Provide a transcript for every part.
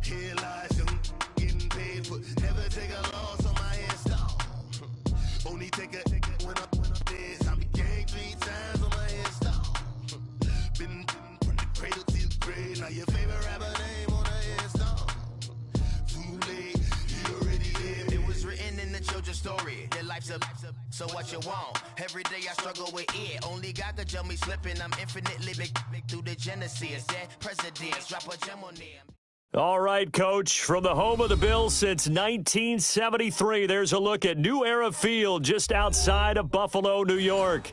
Here lies young, getting paid, but never take a loss on my install. Only take a when I'm dead. I be gang 3 times on my install. Been from the cradle to the grave. Now your favorite rapper name on the install. Too late, you already dead. It was written in the children's story. Their life's a so what you want? Every day I struggle with it. Only God could tell me slipping. I'm infinitely big through the Genesis. Dead presidents, drop a gem on them. All right, Coach, from the home of the Bills since 1973, there's a look at New Era Field just outside of Buffalo, New York.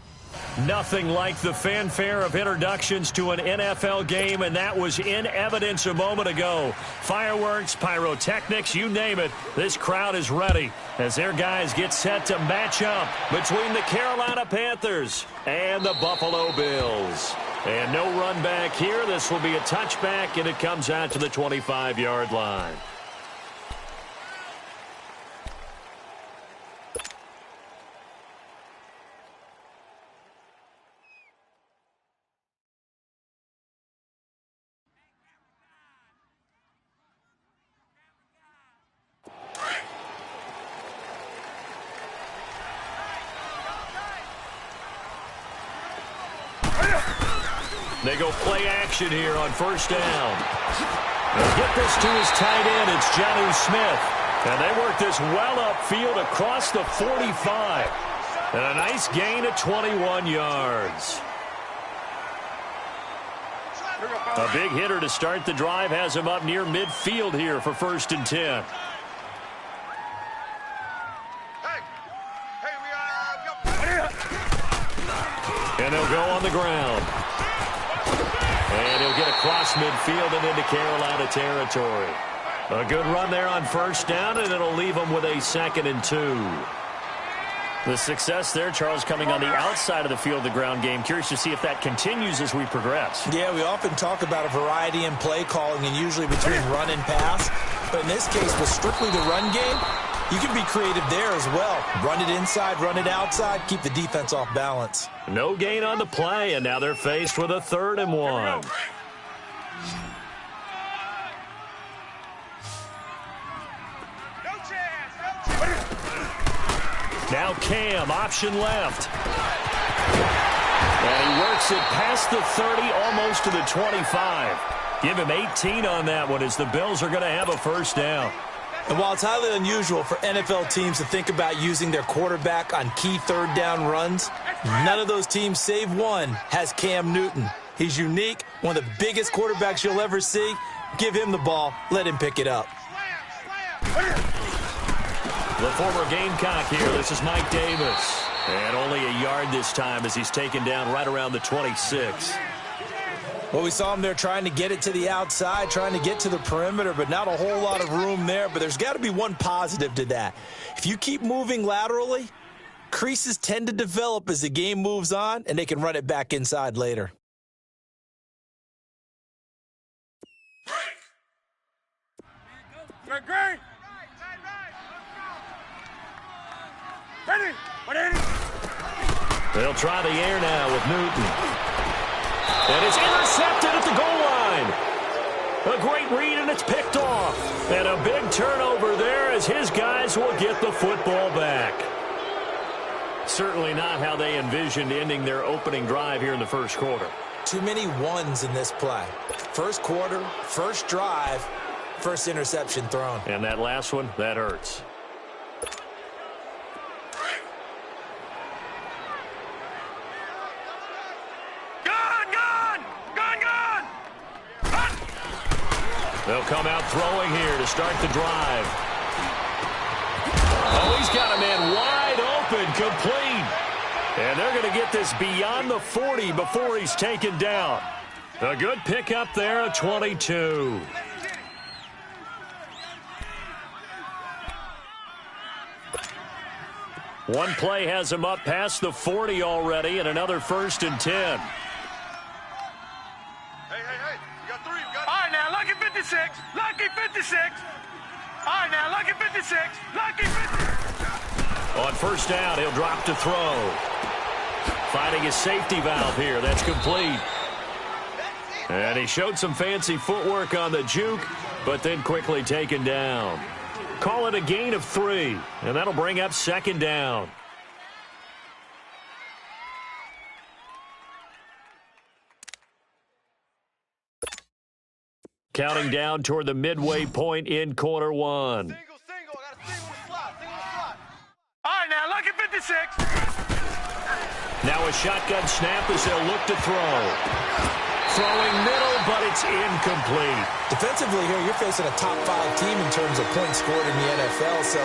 Nothing like the fanfare of introductions to an NFL game, and that was in evidence a moment ago. Fireworks, pyrotechnics, you name it, this crowd is ready as their guys get set to match up between the Carolina Panthers and the Buffalo Bills. And no run back here. This will be a touchback, and it comes out to the 25-yard line. They go play action here on first down. They'll get this to his tight end. It's Jonnu Smith. And they work this well upfield across the 45. And a nice gain of 21 yards. A big hitter to start the drive has him up near midfield here for 1st and 10. And they'll go on the ground. And he'll get across midfield and into Carolina territory. A good run there on first down, and it'll leave them with a 2nd and 2. The success there, Charles, coming on the outside of the field, the ground game. Curious to see if that continues as we progress. Yeah, we often talk about a variety in play calling and usually between run and pass. But in this case, with strictly the run game, you can be creative there as well. Run it inside, run it outside, keep the defense off balance. No gain on the play, and now they're faced with a 3rd and 1. Now Cam, option left. And he works it past the 30, almost to the 25. Give him 18 on that one as the Bills are going to have a first down. And while it's highly unusual for NFL teams to think about using their quarterback on key 3rd down runs, none of those teams, save one, has Cam Newton. He's unique, one of the biggest quarterbacks you'll ever see. Give him the ball. Let him pick it up. The former Gamecock here. This is Mike Davis. And only a yard this time as he's taken down right around the 26. Well, we saw him there trying to get it to the outside, trying to get to the perimeter, but not a whole lot of room there. But there's got to be one positive to that. If you keep moving laterally, creases tend to develop as the game moves on, and they can run it back inside later. Great. Ready. They'll try the air now with Newton. And it's intercepted at the goal line. A great read, and it's picked off. And a big turnover there as his guys will get the football back. Certainly not how they envisioned ending their opening drive here in the first quarter. Too many ones in this play. First quarter, first drive, first interception thrown. And that last one, that hurts. They'll come out throwing here to start the drive. Oh, he's got a man wide open, complete. And they're going to get this beyond the 40 before he's taken down. A good pickup there at 22. One play has him up past the 40 already, and another 1st and 10. Lucky 56. Lucky 56. All right, now, lucky 56. Lucky 56. On first down, he'll drop to throw. Finding his safety valve here. That's complete. And he showed some fancy footwork on the juke, but then quickly taken down. Call it a gain of 3, and that'll bring up second down. Counting down toward the midway point in quarter 1. Single. I got a single slot. All right, now, lucky 56. Now a shotgun snap as they'll look to throw. Throwing middle, but it's incomplete. Defensively here, you're facing a top 5 team in terms of points scored in the NFL. So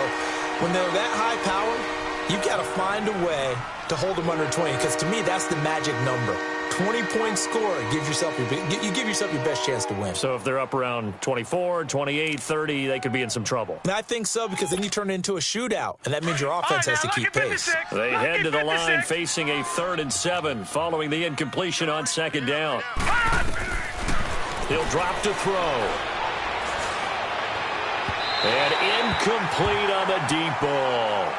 when they're that high powered, you've got to find a way to hold them under 20. Because to me, that's the magic number. 20-point score gives yourself you give yourself your best chance to win. So if they're up around 24, 28, 30, they could be in some trouble. And I think so, because then you turn it into a shootout, and that means your offense has to keep pace. They head to the line facing a 3rd and 7 following the incompletion on second down. He'll drop to throw. And incomplete on the deep ball.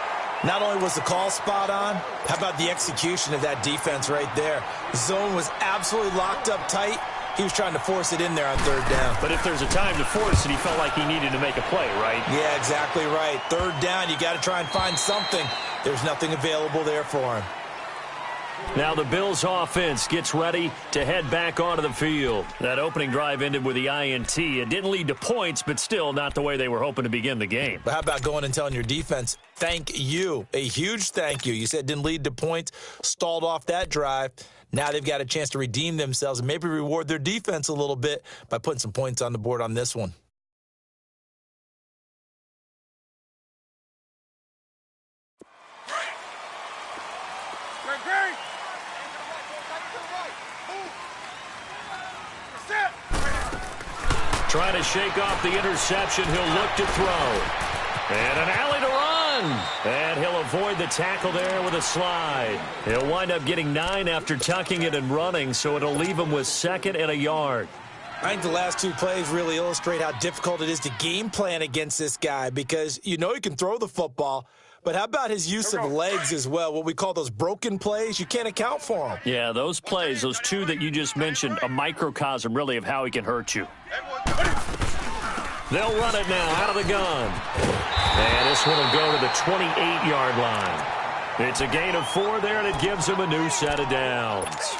Not only was the call spot on, how about the execution of that defense right there? The zone was absolutely locked up tight. He was trying to force it in there on 3rd down. But if there's a time to force it, he felt like he needed to make a play, right? Yeah, exactly right. 3rd down, you got to try and find something. There's nothing available there for him. Now the Bills offense gets ready to head back onto the field. That opening drive ended with the INT. It didn't lead to points, but still not the way they were hoping to begin the game. But how about going and telling your defense, thank you, a huge thank you. You said it didn't lead to points, stalled off that drive. Now they've got a chance to redeem themselves and maybe reward their defense a little bit by putting some points on the board on this one. Trying to shake off the interception. He'll look to throw. And an alley to run. And he'll avoid the tackle there with a slide. He'll wind up getting 9 after tucking it and running, so it'll leave him with 2nd and a yard. I think the last 2 plays really illustrate how difficult it is to game plan against this guy, because you know he can throw the football, but how about his use of legs as well? What we call those broken plays, you can't account for them. Yeah, those plays, those 2 that you just mentioned, a microcosm really of how he can hurt you. They'll run it now out of the gun. And this one will go to the 28-yard line. It's a gain of 4 there, and it gives them a new set of downs.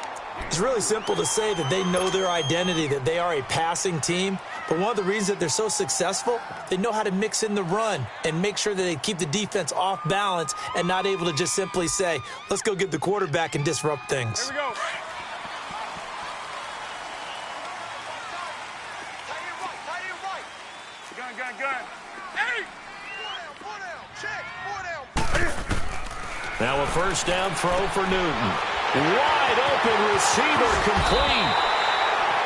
It's really simple to say that they know their identity, that they are a passing team. But one of the reasons that they're so successful, they know how to mix in the run and make sure that they keep the defense off balance and not able to just simply say, let's go get the quarterback and disrupt things. Here we go. Gun. Hey! 4 down. Check. 4 down. Now a 1st down throw for Newton. Wide open receiver complete.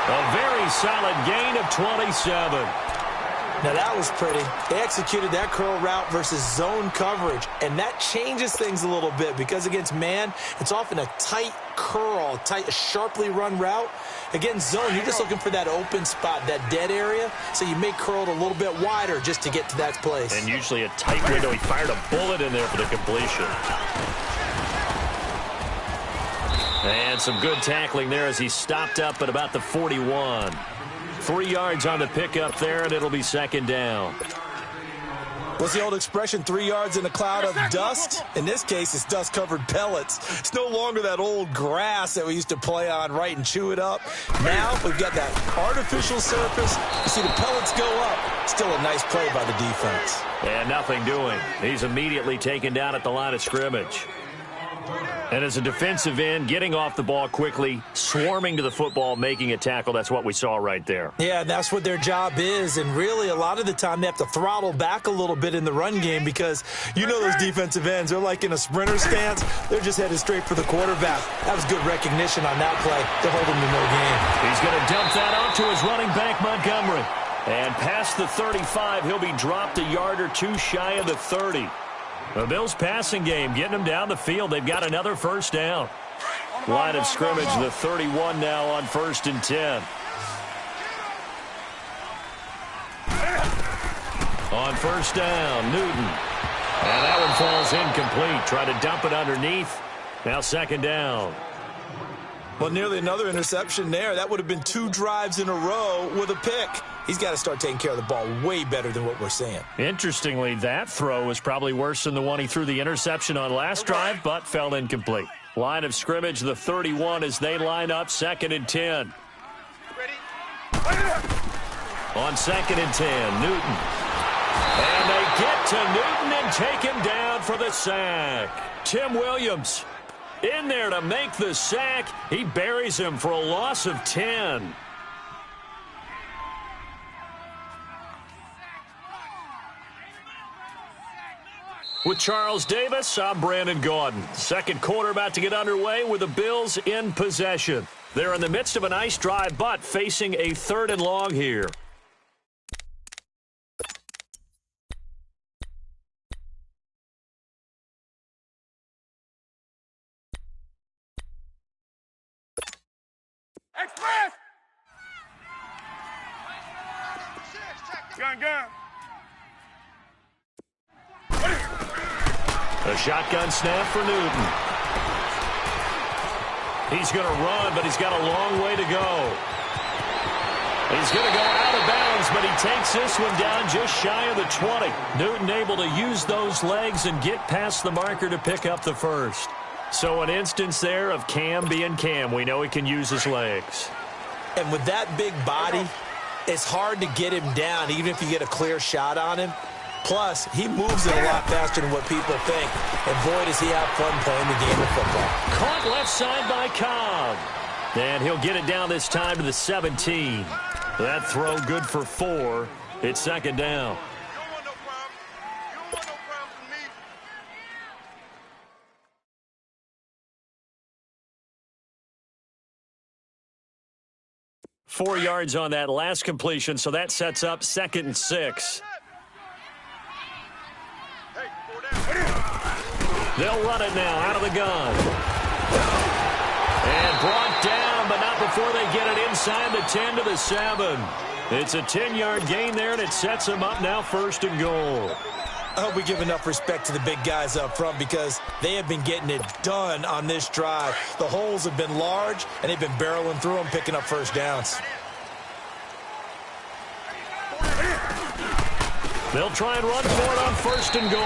A very solid gain of 27. Now that was pretty. They executed that curl route versus zone coverage, and that changes things a little bit because against man, it's often a tight curl, a sharply run route. Against zone, you're just looking for that open spot, that dead area, so you may curl it a little bit wider just to get to that place. And usually a tight window. He fired a bullet in there for the completion. And some good tackling there as he stopped up at about the 41. 3 yards on the pickup there, and it'll be 2nd down. What's the old expression, 3 yards in a cloud of dust? In this case, it's dust-covered pellets. It's no longer that old grass that we used to play on, right, and chew it up. Now we've got that artificial surface. You see the pellets go up. Still a nice play by the defense. And nothing doing. He's immediately taken down at the line of scrimmage. And as a defensive end, getting off the ball quickly, swarming to the football, making a tackle, that's what we saw right there. Yeah, that's what their job is. And really, a lot of the time, they have to throttle back a little bit in the run game because you know those defensive ends, they're like in a sprinter stance. They're just headed straight for the quarterback. That was good recognition on that play to hold him to no gain. He's going to dump that off to his running back, Montgomery. And past the 35, he'll be dropped a yard or 2 shy of the 30. The Bills' passing game, getting them down the field. They've got another 1st down. Line of scrimmage, the 31 now on 1st and 10. On 1st down, Newton. And that one falls incomplete. Try to dump it underneath. Now 2nd down. Well, nearly another interception there. That would have been 2 drives in a row with a pick. He's got to start taking care of the ball way better than what we're seeing. Interestingly, that throw was probably worse than the one he threw the interception on last drive, but fell incomplete. Line of scrimmage, the 31 as they line up 2nd and 10. On 2nd and 10, Newton. And they get to Newton and take him down for the sack. Tim Williams in there to make the sack. He buries him for a loss of 10. With Charles Davis, I'm Brandon Gaudin. Second quarter about to get underway with the Bills in possession. They're in the midst of a nice drive, but facing a 3rd and long here. Express! Gun. A shotgun snap for Newton. He's going to run, but he's got a long way to go. He's going to go out of bounds, but he takes this one down just shy of the 20. Newton able to use those legs and get past the marker to pick up the first. So an instance there of Cam being Cam. We know he can use his legs. And with that big body, it's hard to get him down, even if you get a clear shot on him. Plus, he moves it a lot faster than what people think. And boy, does he have fun playing the game of football. Caught left side by Cobb. And he'll get it down this time to the 17. That throw good for 4. It's 2nd down. 4 yards on that last completion, so that sets up 2nd and 6. They'll run it now out of the gun. And brought down, but not before they get it inside the 10 to the 7. It's a 10-yard gain there, and it sets them up now 1st and goal. I hope we give enough respect to the big guys up front because they have been getting it done on this drive. The holes have been large, and they've been barreling through them, picking up first downs. They'll try and run for it on 1st and goal.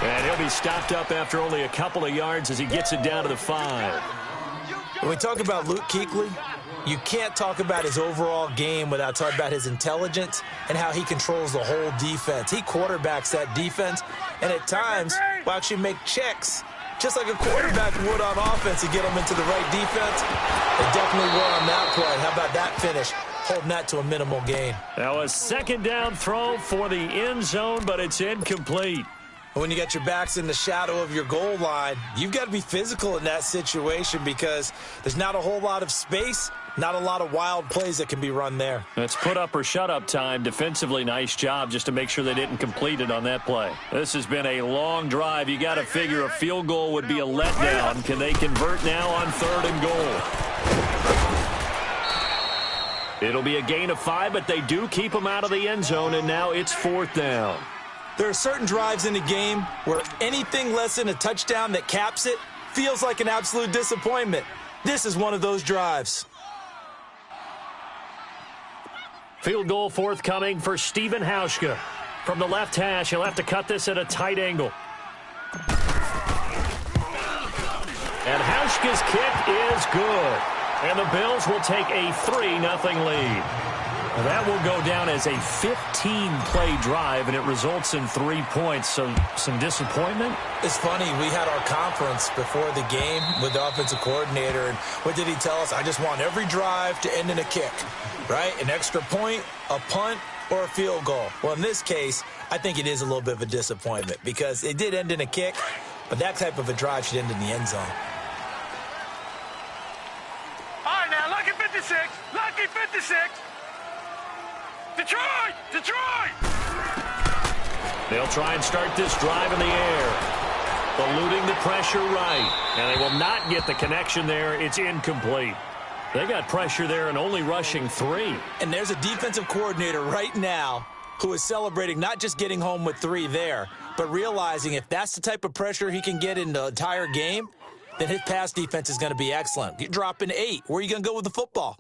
And he'll be stopped up after only a couple of yards as he gets it down to the 5. When we talk about Luke Kuechly, you can't talk about his overall game without talking about his intelligence and how he controls the whole defense. He quarterbacks that defense, and at times will actually make checks, just like a quarterback would on offense to get them into the right defense. They definitely were on that play. How about that finish? Holding that to a minimal gain. That was 2nd down throw for the end zone, but it's incomplete. When you got your backs in the shadow of your goal line, you've got to be physical in that situation because there's not a whole lot of space, not a lot of wild plays that can be run there. That's put up or shut up time. Defensively, nice job just to make sure they didn't complete it on that play. This has been a long drive. You got to figure a field goal would be a letdown. Can they convert now on 3rd and goal? It'll be a gain of 5, but they do keep them out of the end zone, and now it's 4th down. There are certain drives in the game where anything less than a touchdown that caps it feels like an absolute disappointment. This is one of those drives. Field goal forthcoming for Stephen Hauschka. From the left hash, he'll have to cut this at a tight angle. And Hauschka's kick is good. And the Bills will take a 3-0 lead. That will go down as a 15-play drive, and it results in 3 points. So some disappointment? It's funny. We had our conference before the game with the offensive coordinator, and what did he tell us? I just want every drive to end in a kick, right? An extra point, a punt, or a field goal. Well, in this case, I think it is a little bit of a disappointment because it did end in a kick, but that type of a drive should end in the end zone. All right, now, lucky 56. Lucky 56. Detroit! Detroit! They'll try and start this drive in the air. Eluding the pressure right. And they will not get the connection there. It's incomplete. They got pressure there and only rushing 3. And there's a defensive coordinator right now who is celebrating not just getting home with 3 there, but realizing if that's the type of pressure he can get in the entire game, then his pass defense is going to be excellent. You're dropping 8. Where are you going to go with the football?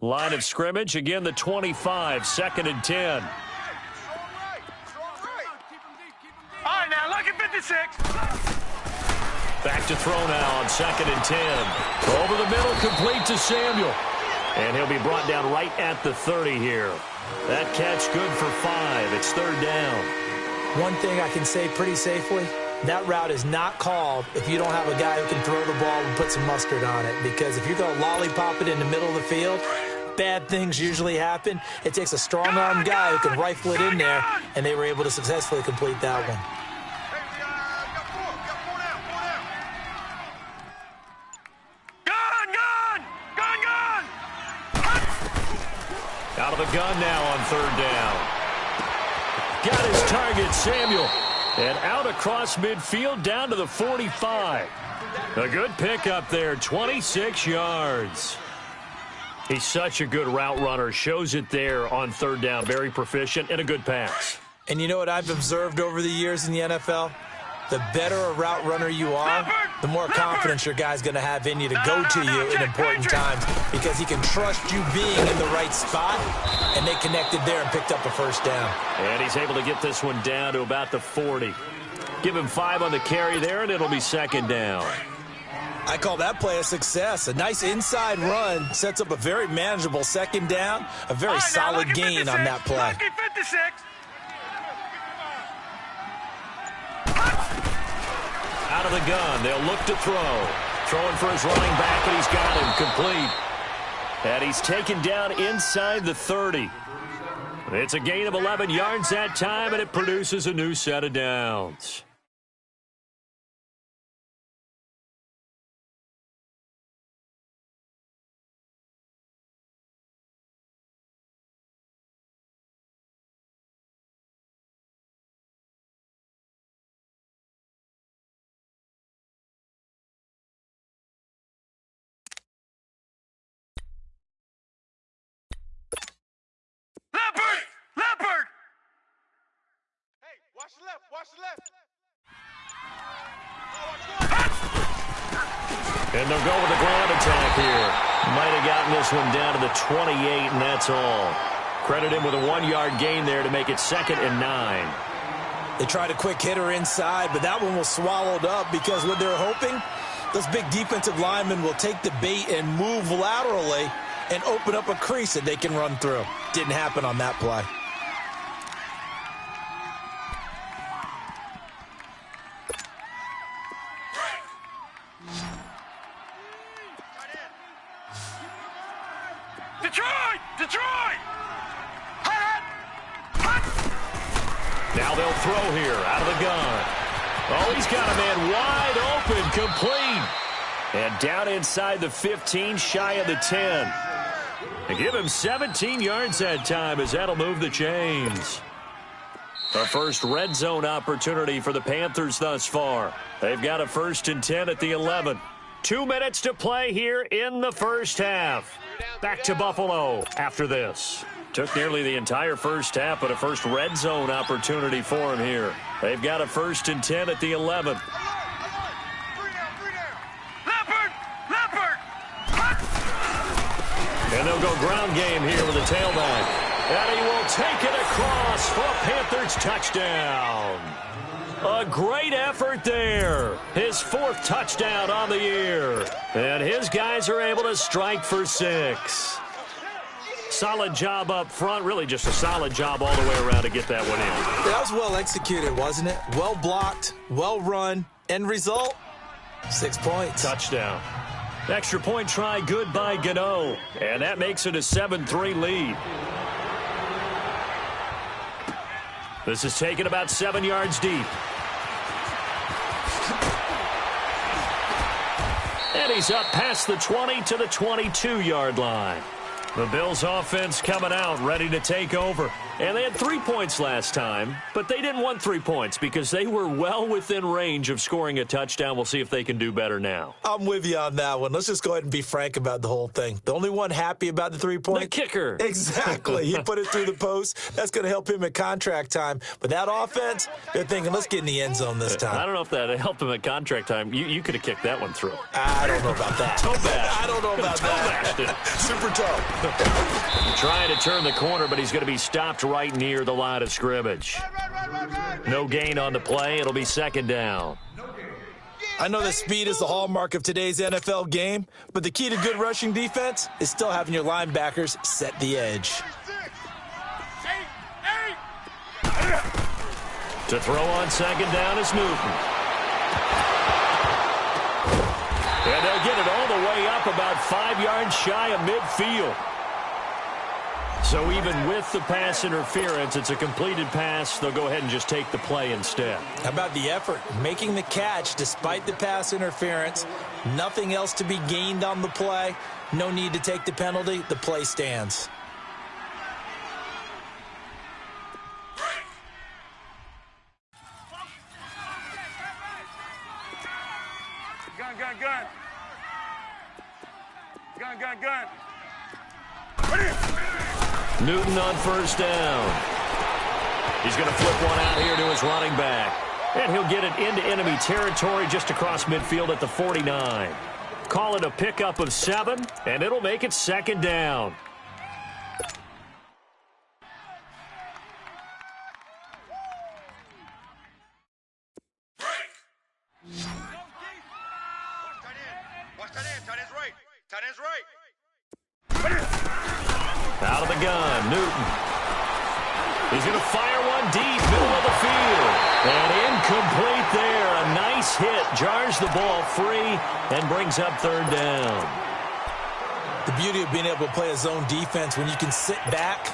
Line of scrimmage, again the 25, 2nd and 10. All right, now, lucky 56. Back to throw now on 2nd and 10. Over the middle, complete to Samuel. And he'll be brought down right at the 30 here. That catch good for 5. It's 3rd down. One thing I can say pretty safely, that route is not called if you don't have a guy who can throw the ball and put some mustard on it. Because if you're going to lollipop it in the middle of the field, bad things usually happen. It takes a strong-arm guy who can rifle it in there, and they were able to successfully complete that one. Out of the gun now on 3rd down. Got his target, Samuel. And out across midfield down to the 45. A good pickup there, 26 yards. He's such a good route runner. Shows it there on 3rd down. Very proficient and a good pass. And you know what I've observed over the years in the NFL? The better a route runner you are, the more confidence your guy's going to have in you to go to you in important times because he can trust you being in the right spot, and they connected there and picked up a 1st down. And he's able to get this one down to about the 40. Give him 5 on the carry there, and it'll be 2nd down. I call that play a success. A nice inside run sets up a very manageable 2nd down, a very solid gain on that play. Out of the gun, they'll look to throw. Throwing for his running back, and he's got him complete. And he's taken down inside the 30. It's a gain of 11 yards that time, and it produces a new set of downs. Leopard! Hey, watch the left, watch the left. And they'll go with the ground attack here. Might have gotten this one down to the 28, and that's all. Credit him with a 1-yard gain there to make it 2nd and 9. They tried a quick hitter inside, but that one was swallowed up because what they're hoping, those big defensive linemen will take the bait and move laterally and open up a crease that they can run through. Didn't happen on that play. Detroit! Now they'll throw here out of the gun. Oh, he's got a man wide open, complete. And down inside the 15, shy of the 10. And give him 17 yards that time as that'll move the chains. The first red zone opportunity for the Panthers thus far. They've got a 1st and 10 at the 11. 2 minutes to play here in the first half. Back to Buffalo after this. Took nearly the entire first half, but a first red zone opportunity for him here. They've got a 1st and 10 at the 11. Leopard! And they'll go ground game here with a tailback. And he will take it across for a Panthers touchdown. A great effort there. His 4th touchdown on the year. And his guys are able to strike for 6. Solid job up front. Really just a solid job all the way around to get that one in. That was well executed, wasn't it? Well blocked, well run. End result, 6 points. Touchdown. Extra point try good by Gano. And that makes it a 7-3 lead. This is taken about 7 yards deep. And he's up past the 20 to the 22-yard line. The Bills offense coming out, ready to take over. And they had 3 points last time, but they didn't want 3 points because they were well within range of scoring a touchdown. We'll see if they can do better now. I'm with you on that one. Let's just go ahead and be frank about the whole thing. The only one happy about the 3 points? The kicker. Exactly. He put it through the post. That's going to help him at contract time. But that offense, they're thinking, let's get in the end zone this time. I don't know if that helped him at contract time. You could have kicked that one through. I don't know about that. Toe bash. I don't know about that. Super toe. Trying to turn the corner, but he's going to be stopped right near the line of scrimmage. No gain on the play. It'll be second down. I know that speed is the hallmark of today's NFL game, but the key to good rushing defense is still having your linebackers set the edge. To throw on second down is Newton. And they'll get it all the way up about 5 yards shy of midfield. So even with the pass interference, it's a completed pass. They'll go ahead and just take the play instead. How about the effort? Making the catch despite the pass interference. Nothing else to be gained on the play. No need to take the penalty. The play stands. Gun, gun, gun. Gun, gun, gun. Newton on first down. He's going to flip one out here to his running back. And he'll get it into enemy territory just across midfield at the 49. Call it a pickup of 7, and it'll make it second down. Out of the gun, Newton. He's going to fire one deep, middle of the field. And incomplete there. A nice hit. Jars the ball free and brings up third down. The beauty of being able to play a zone defense when you can sit back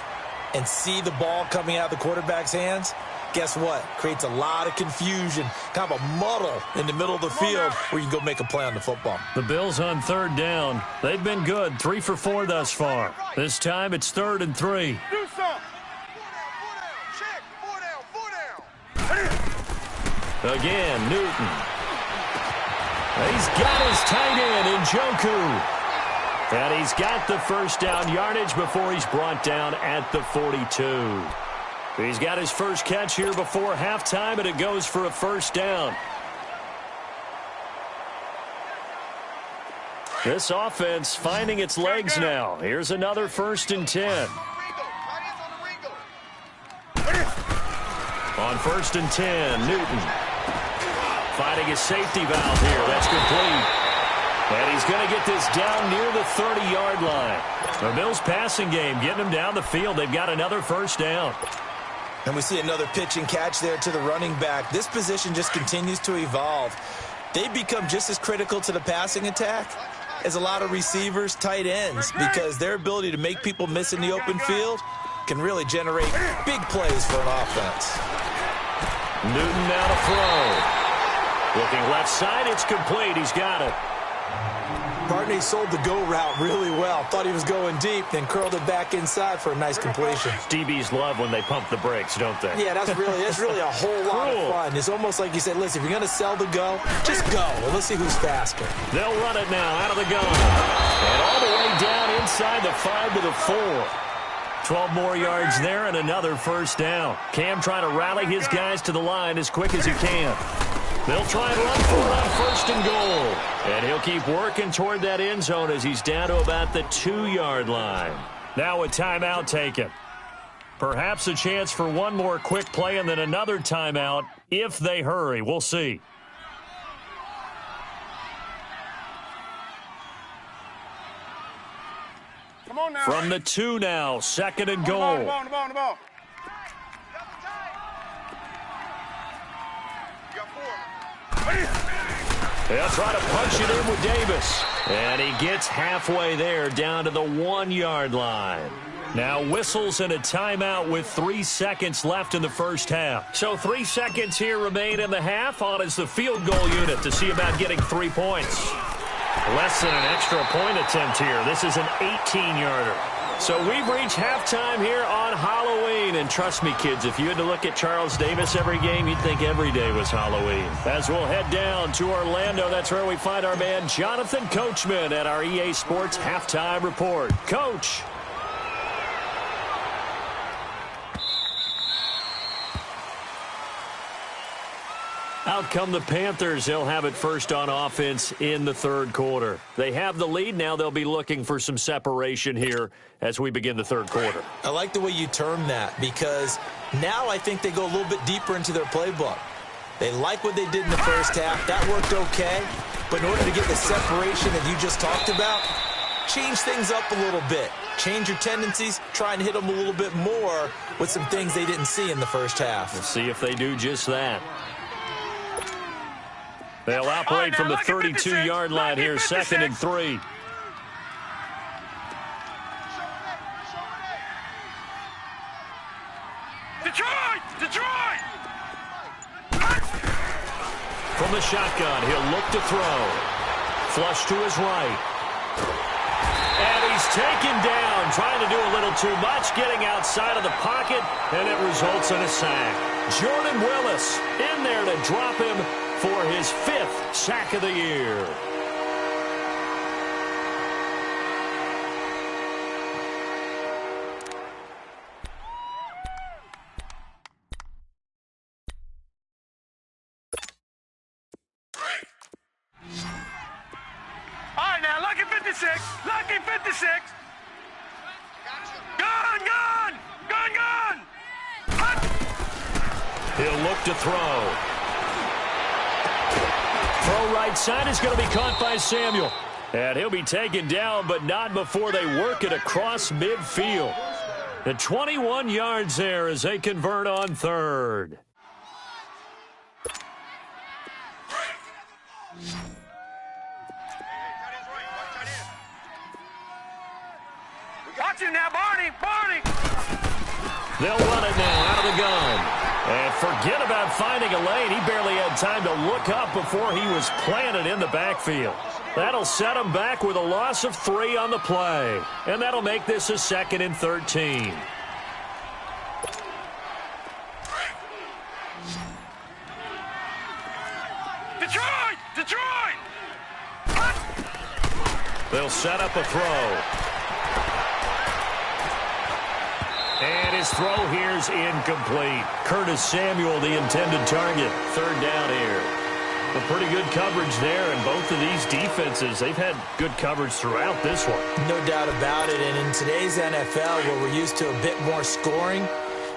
and see the ball coming out of the quarterback's hands, guess what? Creates a lot of confusion, kind of a muddle in the middle of the field where you can go make a play on the football. The Bills on third down. They've been good, 3 for 4 thus far. This time it's 3rd and 3. Do something. Again, Newton. He's got his tight end, Njoku. And he's got the first down yardage before he's brought down at the 42. He's got his first catch here before halftime, and it goes for a first down. This offense finding its legs now. Here's another 1st and 10. On 1st and 10, Newton finding his safety valve here. That's complete. And he's going to get this down near the 30-yard line. The Bills passing game getting him down the field. They've got another first down. And we see another pitch and catch there to the running back. This position just continues to evolve. They become just as critical to the passing attack as a lot of receivers, tight ends, because their ability to make people miss in the open field can really generate big plays for an offense. Newton now to throw. Looking left side, it's complete. He's got it. Barney sold the go route really well. Thought he was going deep, then curled it back inside for a nice completion. DBs love when they pump the brakes, don't they? Yeah, that's really a whole lot of fun. It's almost like you said, listen, if you're going to sell the go, just go. Well, let's see who's faster. They'll run it now out of the gun. And all the way down inside the 5 to the 4. 12 more yards there and another first down. Cam trying to rally his guys to the line as quick as he can. They'll try and run for it on 1st and goal. And he'll keep working toward that end zone as he's down to about the 2-yard line. Now a timeout taken. Perhaps a chance for one more quick play and then another timeout if they hurry. We'll see. Come on now. From the 2 now, 2nd and goal. The ball. They'll try to punch it in with Davis. And he gets halfway there down to the 1-yard line. Now whistles and a timeout with 3 seconds left in the first half. So 3 seconds here remain in the half. On is the field goal unit to see about getting 3 points. Less than an extra point attempt here. This is an 18-yarder. So we've reached halftime here on Halloween. And trust me, kids, if you had to look at Charles Davis every game, you'd think every day was Halloween. As we'll head down to Orlando, that's where we find our man Jonathan Coachman at our EA Sports Halftime Report. Coach. Out come the Panthers. They'll have it first on offense in the third quarter. They have the lead. Now they'll be looking for some separation here as we begin the third quarter. I like the way you term that because now I think they go a little bit deeper into their playbook. They like what they did in the first half. That worked okay. But in order to get the separation that you just talked about, change things up a little bit. Change your tendencies. Try and hit them a little bit more with some things they didn't see in the first half. We'll see if they do just that. They'll operate from the 32-yard line here, 2nd and 3. Detroit! From the shotgun, he'll look to throw. Flush to his right. And he's taken down, trying to do a little too much, getting outside of the pocket, and it results in a sack. Jordan Willis in there to drop him for his 5th sack of the year. All right, now, lucky 56. Lucky 56. Gun! He'll look to throw. Throw right side is going to be caught by Samuel. And he'll be taken down, but not before they work it across midfield. The 21 yards there as they convert on third. Watch him now, Barney! They'll run it now out of the gun. And forget about finding a lane. He barely had time to look up before he was planted in the backfield. That'll set him back with a loss of 3 on the play. And that'll make this a 2nd and 13. Detroit! They'll set up a throw. And his throw here's incomplete. Curtis Samuel, the intended target. 3rd down here. A pretty good coverage there, and both of these defenses, they've had good coverage throughout this one. No doubt about it, and in today's NFL, where we're used to a bit more scoring,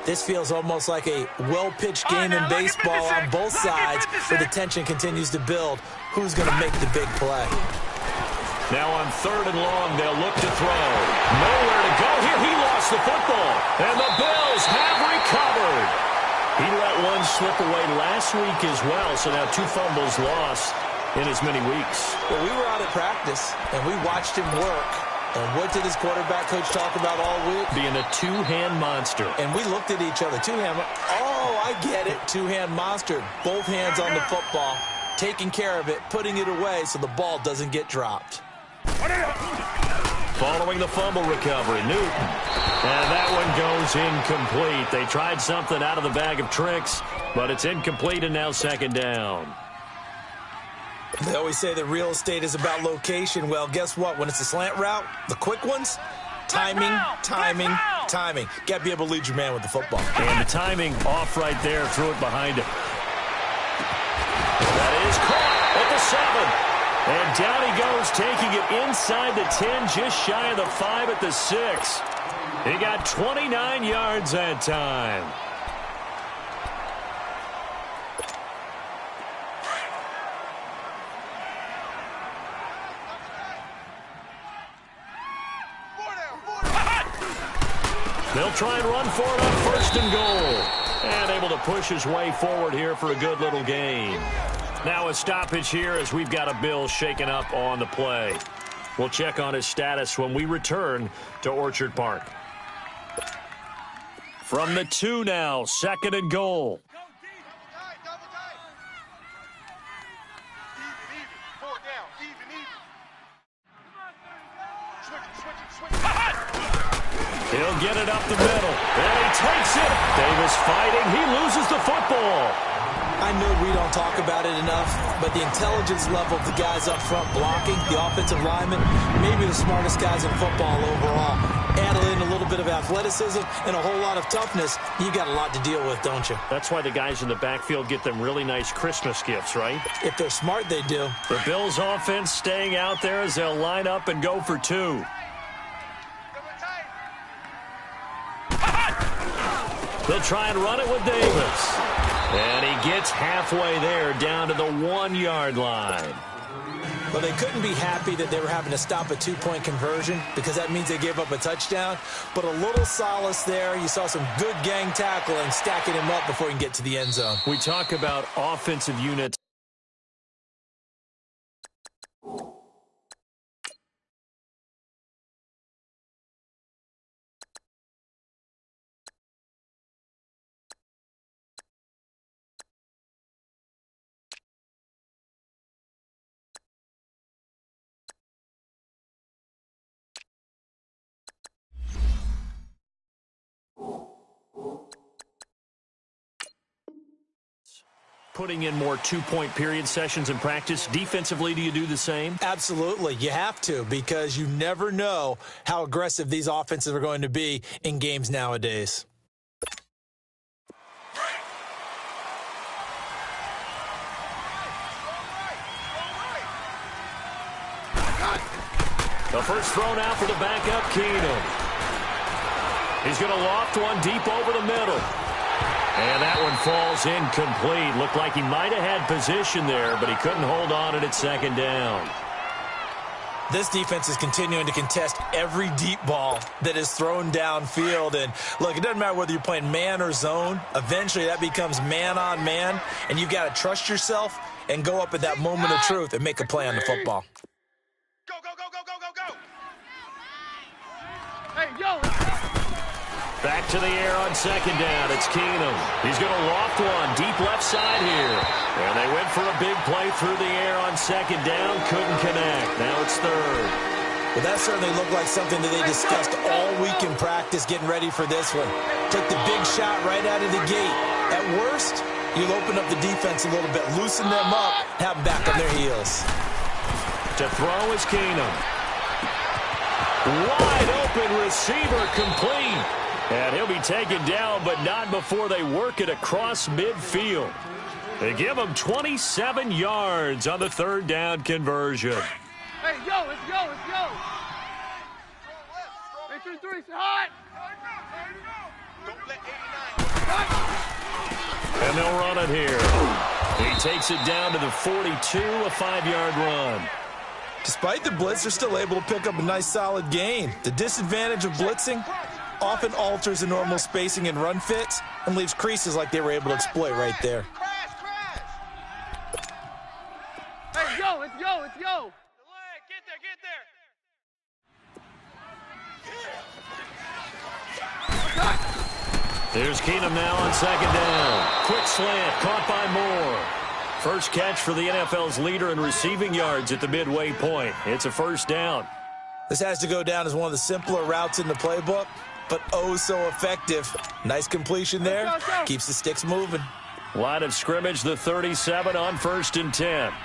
this feels almost like a well-pitched game in baseball on both sides, where the tension continues to build. Who's going to make the big play? Now on 3rd and long, they'll look to throw. Nowhere to go here. He lost the football, and the Bills have recovered. He let one slip away last week as well, so now 2 fumbles lost in as many weeks. Well, we were out at practice, and we watched him work. And what did his quarterback coach talk about all week? Being a 2-hand monster. And we looked at each other. 2-hand. Oh, I get it. 2-hand monster. Both hands on the football, taking care of it, putting it away so the ball doesn't get dropped. Following the fumble recovery, Newton. And that one goes incomplete. They tried something out of the bag of tricks, but it's incomplete and now 2nd down. They always say that real estate is about location. Well, guess what? When it's a slant route, the quick ones, timing. Got to be able to lead your man with the football. And the timing off right there. Threw it behind him. That is caught at the 7. And down he goes, taking it inside the 10, just shy of the 5 at the 6. He got 29 yards that time. They'll try and run for it on 1st and goal. And able to push his way forward here for a good little gain. Now a stoppage here as we've got a Bill shaken up on the play. We'll check on his status when we return to Orchard Park. From the 2 now, 2nd and goal. He'll get it up the middle. And he takes it. Davis fighting. He loses the football. I know we don't talk about it enough, but the intelligence level of the guys up front blocking, the offensive linemen, maybe the smartest guys in football overall. Add in a little bit of athleticism and a whole lot of toughness, you got a lot to deal with, don't you? That's why the guys in the backfield get them really nice Christmas gifts, right? If they're smart, they do. The Bills offense staying out there as they'll line up and go for two. They'll try and run it with Davis. And he gets halfway there down to the 1-yard line. Well, they couldn't be happy that they were having to stop a two-point conversion because that means they gave up a touchdown. But a little solace there. You saw some good gang tackling, stacking him up before he can get to the end zone. We talk about offensive units. Putting in more two-point period sessions in practice. Defensively, do you do the same? Absolutely. You have to, because you never know how aggressive these offenses are going to be in games nowadays. The first throw now for the backup, Keenum. He's going to loft one deep over the middle. And that one falls incomplete. Looked like he might have had position there, but he couldn't hold on at second down. This defense is continuing to contest every deep ball that is thrown downfield. And, look, it doesn't matter whether you're playing man or zone. Eventually, that becomes man-on-man, and you've got to trust yourself and go up at that moment of truth and make a play on the football. Go, go, go, go, go, go, go. Hey, yo. Back to the air on second down. It's Keenum. He's going to loft one deep left side here. And they went for a big play through the air on second down. Couldn't connect. Now it's third. Well, that certainly looked like something that they discussed all week in practice getting ready for this one. Take the big shot right out of the gate. At worst, you'll open up the defense a little bit, loosen them up, have them back on their heels. To throw is Keenum. Wide open receiver complete. And he'll be taken down, but not before they work it across midfield. They give him 27 yards on the third down conversion. Hey, yo, let's go, let's go. 3-3, say hot. Don't let 89. And they'll run it here. He takes it down to the 42, a 5-yard run. Despite the blitz, they're still able to pick up a nice solid gain. The disadvantage of blitzing often alters the normal spacing and run fits and leaves creases like they were able to exploit right there. Hey, yo, let's go, let's go. Get there, get there. There's Keenum now on second down. Quick slant, caught by Moore. First catch for the NFL's leader in receiving yards at the midway point. It's a first down. This has to go down as one of the simpler routes in the playbook, but oh so effective. Nice completion there. Keeps the sticks moving. Line of scrimmage, the 37 on 1st and 10. Hey,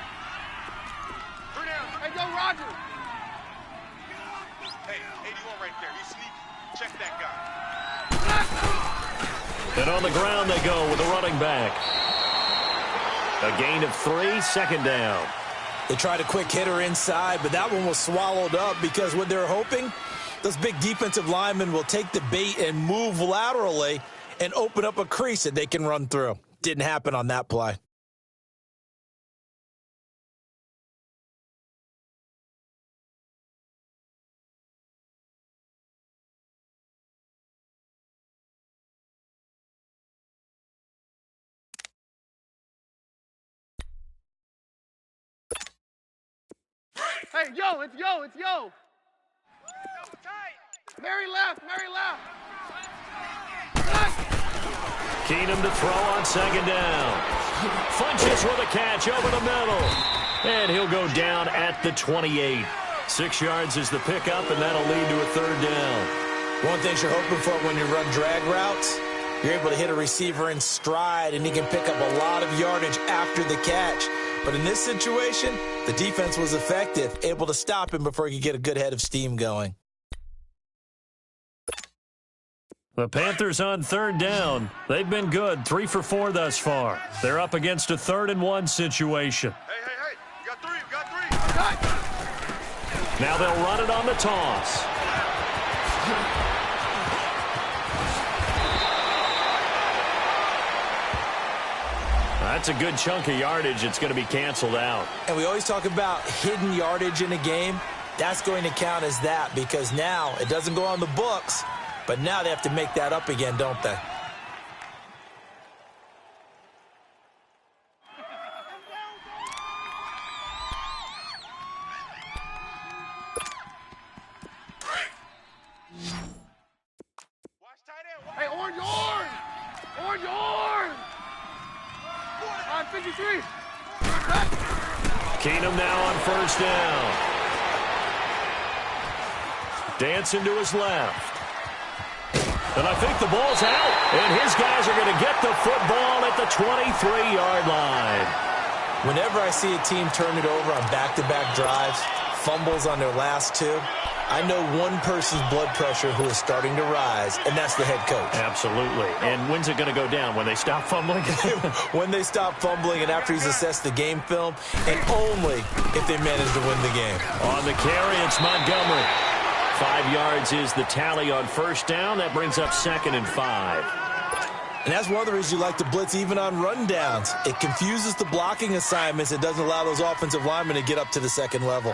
go, Roger. Hey, 81 right there. He's sneaky. Check that guy. And on the ground they go with a running back. A gain of 3, second down. They tried a quick hitter inside, but that one was swallowed up because what they're hoping, those big defensive linemen will take the bait and move laterally and open up a crease that they can run through. Didn't happen on that play. Hey, yo, let's go, let's go. Mary left, Mary left. Keenum to throw on second down. Funches with a catch over the middle. And he'll go down at the 28. 6 yards is the pickup, and that'll lead to a third down. One thing you're hoping for when you run drag routes, you're able to hit a receiver in stride, and he can pick up a lot of yardage after the catch. But in this situation, the defense was effective, able to stop him before he could get a good head of steam going. The Panthers on third down. They've been good, 3 for 4 thus far. They're up against a 3rd-and-1 situation. Hey. You got three. Now they'll run it on the toss. That's a good chunk of yardage. It's going to be canceled out. And we always talk about hidden yardage in a game. That's going to count as that because now it doesn't go on the books, but now they have to make that up again, don't they? Hey, orange! On 53. Keenum now on first down. Dancing to his left. And I think the ball's out. And his guys are going to get the football at the 23-yard line. Whenever I see a team turn it over on back-to-back drives, fumbles on their last 2, I know one person's blood pressure who is starting to rise, and that's the head coach. Absolutely. And when's it going to go down? When they stop fumbling? When they stop fumbling and after he's assessed the game film, and only if they manage to win the game. On the carry, it's Montgomery. 5 yards is the tally on first down. That brings up 2nd and 5. And that's one of the reasons you like to blitz even on rundowns. It confuses the blocking assignments. It doesn't allow those offensive linemen to get up to the second level.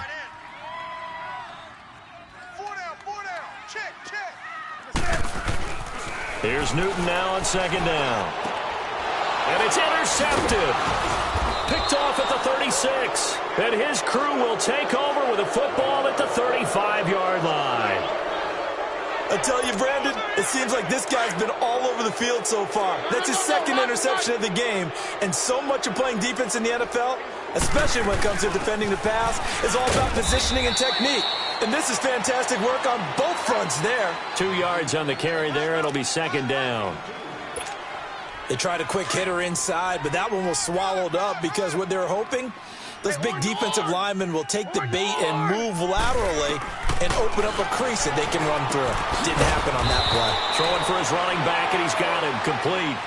Here's Newton now on 2nd down. And it's intercepted. Picked off at the 36. And his crew will take over with a football at the 35-yard line. I tell you, Brandon, it seems like this guy's been all over the field so far. That's his 2nd interception of the game. And so much of playing defense in the NFL, especially when it comes to defending the pass, is all about positioning and technique. And this is fantastic work on both fronts there. 2 yards on the carry there. It'll be 2nd down. They tried a quick hitter inside, but that one was swallowed up because what they're hoping, those big defensive linemen will take the bait and move laterally and open up a crease that they can run through. Didn't happen on that play. Throwing for his running back, and he's got him complete.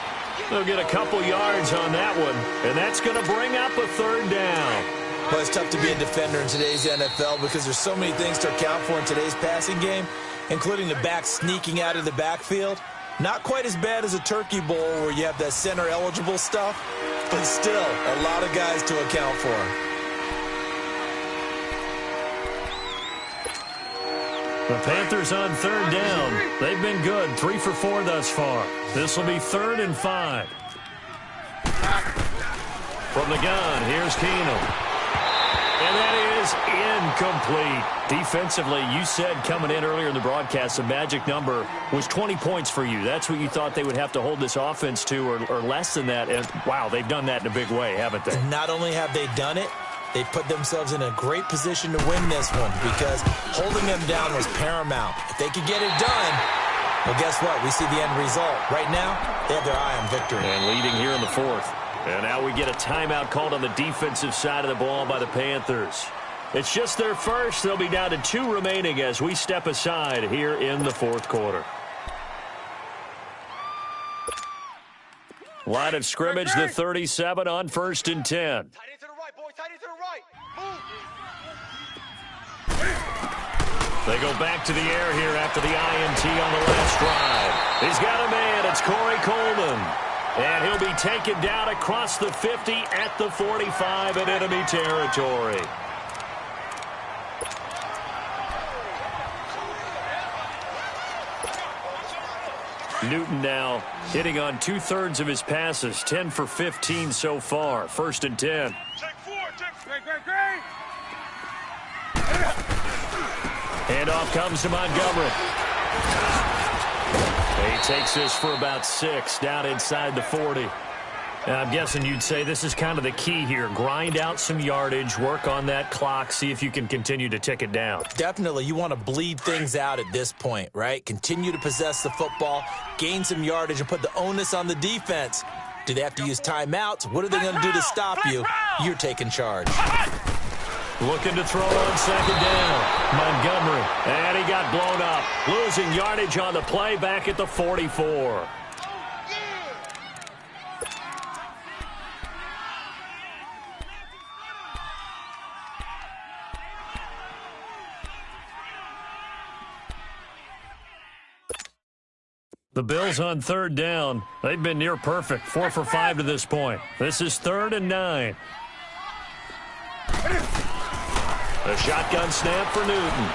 They'll get a couple yards on that one, and that's going to bring up a 3rd down. Well, it's tough to be a defender in today's NFL because there's so many things to account for in today's passing game, including the back sneaking out of the backfield. Not quite as bad as a turkey bowl where you have that center-eligible stuff, but still a lot of guys to account for. The Panthers on 3rd down. They've been good, 3 for 4 thus far. This will be 3rd and 5. From the gun, here's Keenum. And that is incomplete. Defensively, you said coming in earlier in the broadcast, the magic number was 20 points for you. That's what you thought they would have to hold this offense to, or less than that. And, wow, they've done that in a big way, haven't they? Not only have they done it, they put themselves in a great position to win this one because holding them down was paramount. If they could get it done, well, guess what? We see the end result. Right now, they have their eye on victory. And leading here in the 4th. And now we get a timeout called on the defensive side of the ball by the Panthers. It's just their first. They'll be down to 2 remaining as we step aside here in the 4th quarter. Line of scrimmage, the 37 on 1st and 10. Tight end to the right, boy. Tight end to the right. Move. They go back to the air here after the INT on the last drive. He's got a man. It's Corey Coleman. And he'll be taken down across the 50 at the 45 in enemy territory. Newton now hitting on 2/3 of his passes, 10 for 15 so far. 1st and 10. Great. Handoff comes to Montgomery. He takes this for about 6 down inside the 40. I'm guessing you'd say this is kind of the key here. Grind out some yardage, work on that clock, see if you can continue to tick it down. Definitely, you want to bleed things out at this point, right? Continue to possess the football, gain some yardage, and put the onus on the defense. Do they have to use timeouts? What are they going to do to stop you? You're taking charge. Looking to throw on second down. Montgomery, and he got blown up. Losing yardage on the play back at the 44. The Bills on third down. They've been near perfect, 4 for 5 to this point. This is 3rd and 9. A shotgun snap for Newton.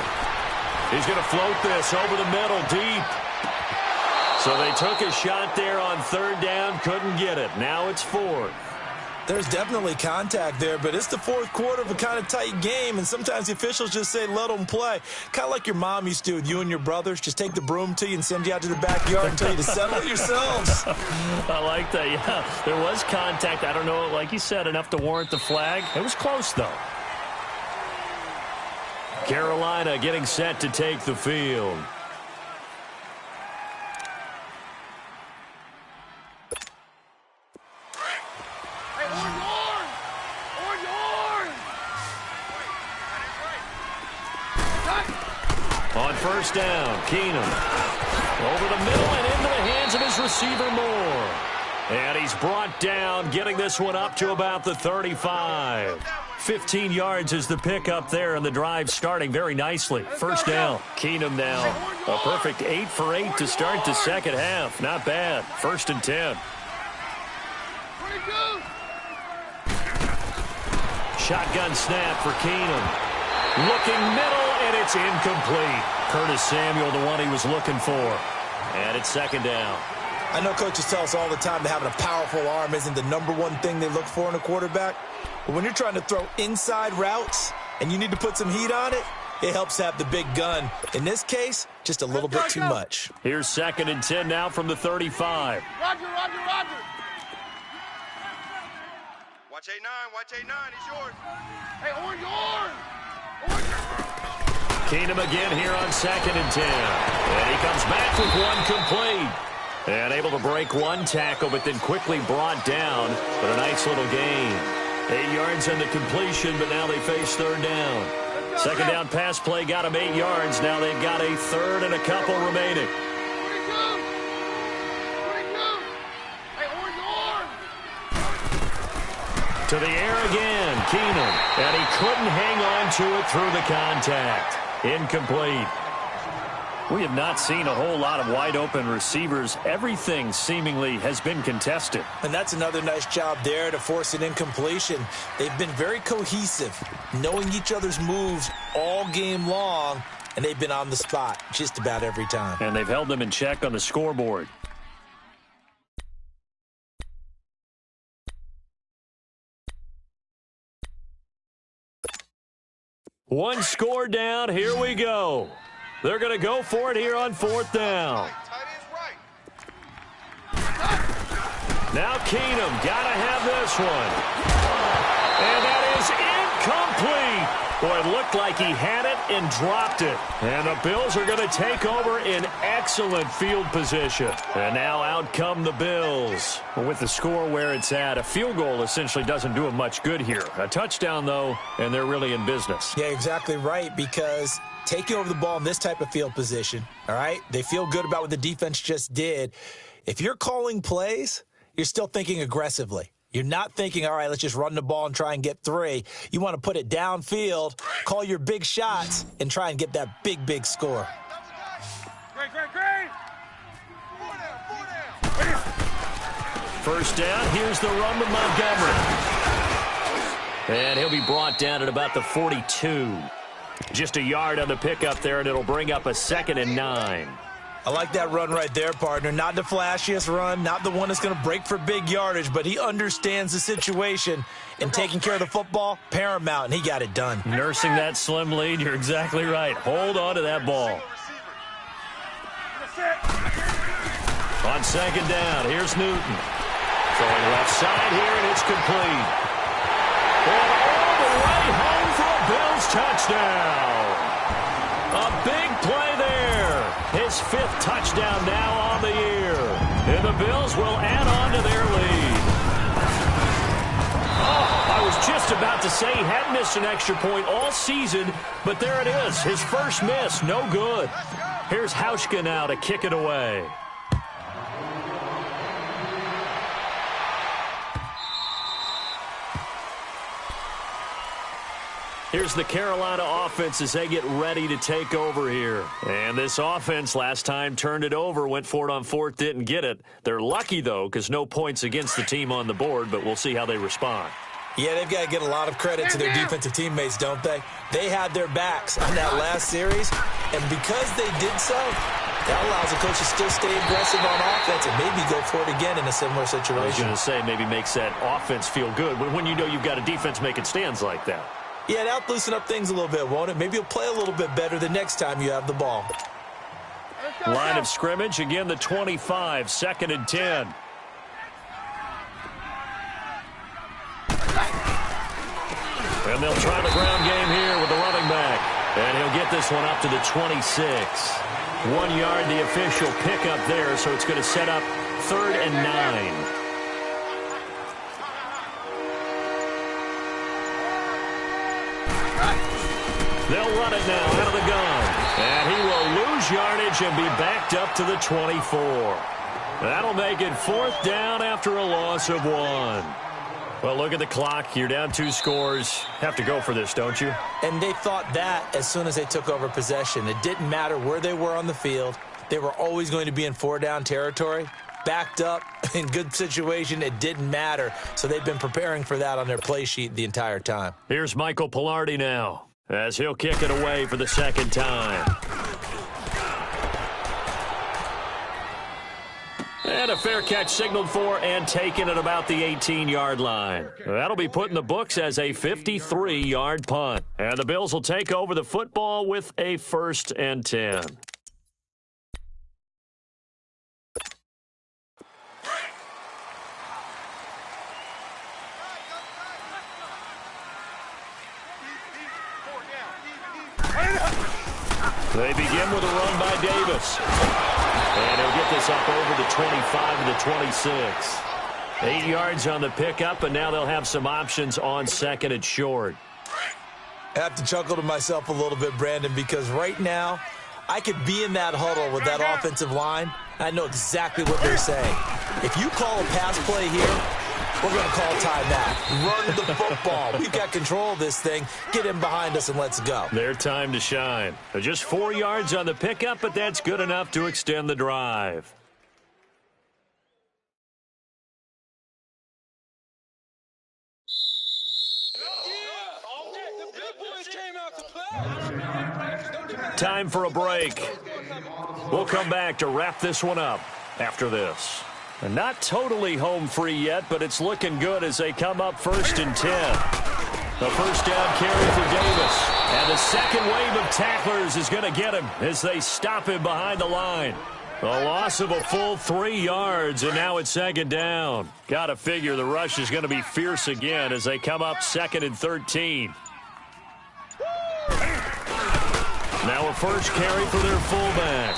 He's going to float this over the middle, deep. So they took a shot there on third down, couldn't get it. Now it's 4th. There's definitely contact there, but it's the fourth quarter of a kind of tight game, and sometimes the officials just say, let them play. Kind of like your mom used to do with you and your brothers. Just take the broom to you and send you out to the backyard and tell you to settle it yourselves. I like that, yeah. There was contact. I don't know, like you said, enough to warrant the flag. It was close, though. Carolina getting set to take the field. On first down, Keenum. Over the middle and into the hands of his receiver, Moore. And he's brought down, getting this one up to about the 35. 15 yards is the pickup there, and the drive starting very nicely. First down, Keenum now. A perfect 8 for 8 to start the second half. Not bad. 1st and 10. Shotgun snap for Keenum. Looking middle, and it's incomplete. Curtis Samuel, the one he was looking for. And it's 2nd down. I know coaches tell us all the time that having a powerful arm isn't the #1 thing they look for in a quarterback. But when you're trying to throw inside routes and you need to put some heat on it, it helps have the big gun. In this case, just a little bit too much. Here's 2nd and 10 now from the 35. Roger. Watch 8-9, watch 8-9, he's yours. Hey, orange. Keenum again here on 2nd and 10. And he comes back with one complete. And able to break one tackle, but then quickly brought down. But a nice little gain. 8 yards on the completion, but now they face 3rd down. 2nd down pass play got them 8 yards. Now they've got a 3rd and a couple remaining. To the air again, Keenum. And he couldn't hang on to it through the contact. Incomplete. We have not seen a whole lot of wide-open receivers. Everything seemingly has been contested. And that's another nice job there to force an incompletion. They've been very cohesive, knowing each other's moves all game long, and they've been on the spot just about every time. And they've held them in check on the scoreboard. One score down. Here we go. They're going to go for it here on 4th down. Now Keenum got to have this one. And that is incomplete. Boy, it looked like he had it and dropped it. And the Bills are going to take over in excellent field position. And now out come the Bills. With the score where it's at, a field goal essentially doesn't do them much good here. A touchdown, though, and they're really in business. Yeah, exactly right, because taking over the ball in this type of field position, all right, they feel good about what the defense just did. If you're calling plays, you're still thinking aggressively. You're not thinking, all right, let's just run the ball and try and get 3. You want to put it downfield, call your big shots, and try and get that big score. Great. 4 down. First down, here's the run with Montgomery. And he'll be brought down at about the 42. Just a yard on the pickup there, and it'll bring up a 2nd and 9. I like that run right there, partner. Not the flashiest run, not the one that's going to break for big yardage, but he understands the situation, and taking care of the football, paramount, and he got it done. Nursing that slim lead, you're exactly right. Hold on to that ball. On 2nd down, here's Newton. Throwing left side here, and it's complete. And all the way home for a Bills touchdown. A big play there. His 5th touchdown now on the year. And the Bills will add on to their lead. Oh, I was just about to say he hadn't missed an extra point all season, but there it is. His first miss, no good. Here's Hauschka now to kick it away. Here's the Carolina offense as they get ready to take over here. And this offense last time turned it over, went for it on 4th, didn't get it. They're lucky, though, because no points against the team on the board, but we'll see how they respond. Yeah, they've got to get a lot of credit to their defensive teammates, don't they? They had their backs on that last series, and because they did so, that allows the coach to still stay aggressive on offense and maybe go for it again in a similar situation. I was going to say, maybe makes that offense feel good when you know you've got a defense making stands like that. Yeah, that'll loosen up things a little bit, won't it? Maybe you'll play a little bit better the next time you have the ball. Line of scrimmage, again the 25, 2nd and 10. And they'll try the ground game here with the running back. And he'll get this one up to the 26. 1 yard, the official pickup there, so it's going to set up 3rd and 9. They'll run it now out of the gun. And he will lose yardage and be backed up to the 24. That'll make it 4th down after a loss of 1. Well, look at the clock. You're down 2 scores. Have to go for this, don't you? And they thought that as soon as they took over possession. It didn't matter where they were on the field. They were always going to be in 4-down territory. Backed up, in good situation, it didn't matter. So they've been preparing for that on their play sheet the entire time. Here's Michael Pilardi now, as he'll kick it away for the 2nd time. And a fair catch signaled for and taken at about the 18-yard line. That'll be put in the books as a 53-yard punt. And the Bills will take over the football with a 1st and 10. They begin with a run by Davis. And he'll get this up over the 25 to the 26. 8 yards on the pickup, and now they'll have some options on 2nd and short. I have to chuckle to myself a little bit, Brandon, because right now I could be in that huddle with that offensive line. I know exactly what they're saying. If you call a pass play here, we're going to call timeout. Run the football. We've got control of this thing. Get him behind us and let's go. Their time to shine. Just 4 yards on the pickup, but that's good enough to extend the drive. Time for a break. We'll come back to wrap this one up after this. And not totally home free yet, but it's looking good as they come up 1st and 10. The 1st down carry for Davis. And the second wave of tacklers is going to get him as they stop him behind the line. A loss of a full 3 yards, and now it's 2nd down. Got to figure the rush is going to be fierce again as they come up 2nd and 13. Now a first carry for their fullback.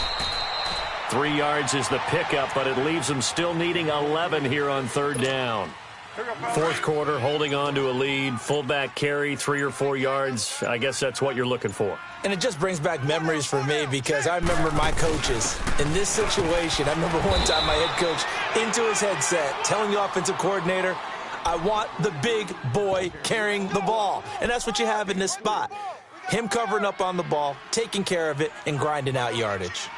3 yards is the pickup, but it leaves them still needing 11 here on 3rd down. 4th quarter, holding on to a lead. Fullback carry, 3 or 4 yards. I guess that's what you're looking for. And it just brings back memories for me because I remember my coaches in this situation. I remember one time my head coach into his headset telling the offensive coordinator, I want the big boy carrying the ball. And that's what you have in this spot. Him covering up on the ball, taking care of it, and grinding out yardage.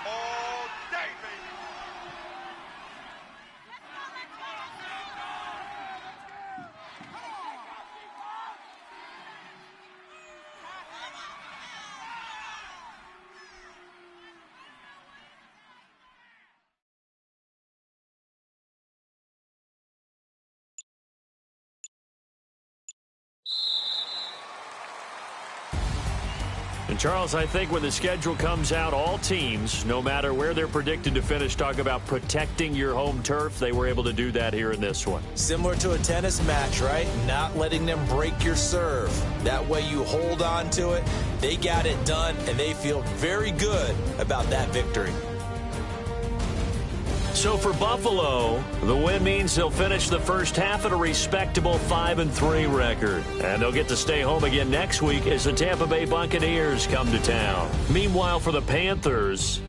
And, Charles, I think when the schedule comes out, all teams, no matter where they're predicted to finish, talk about protecting your home turf. They were able to do that here in this one. Similar to a tennis match, right? Not letting them break your serve. That way you hold on to it. They got it done, and they feel very good about that victory. So for Buffalo, the win means they'll finish the first half at a respectable 5-3 record. And they'll get to stay home again next week as the Tampa Bay Buccaneers come to town. Meanwhile, for the Panthers,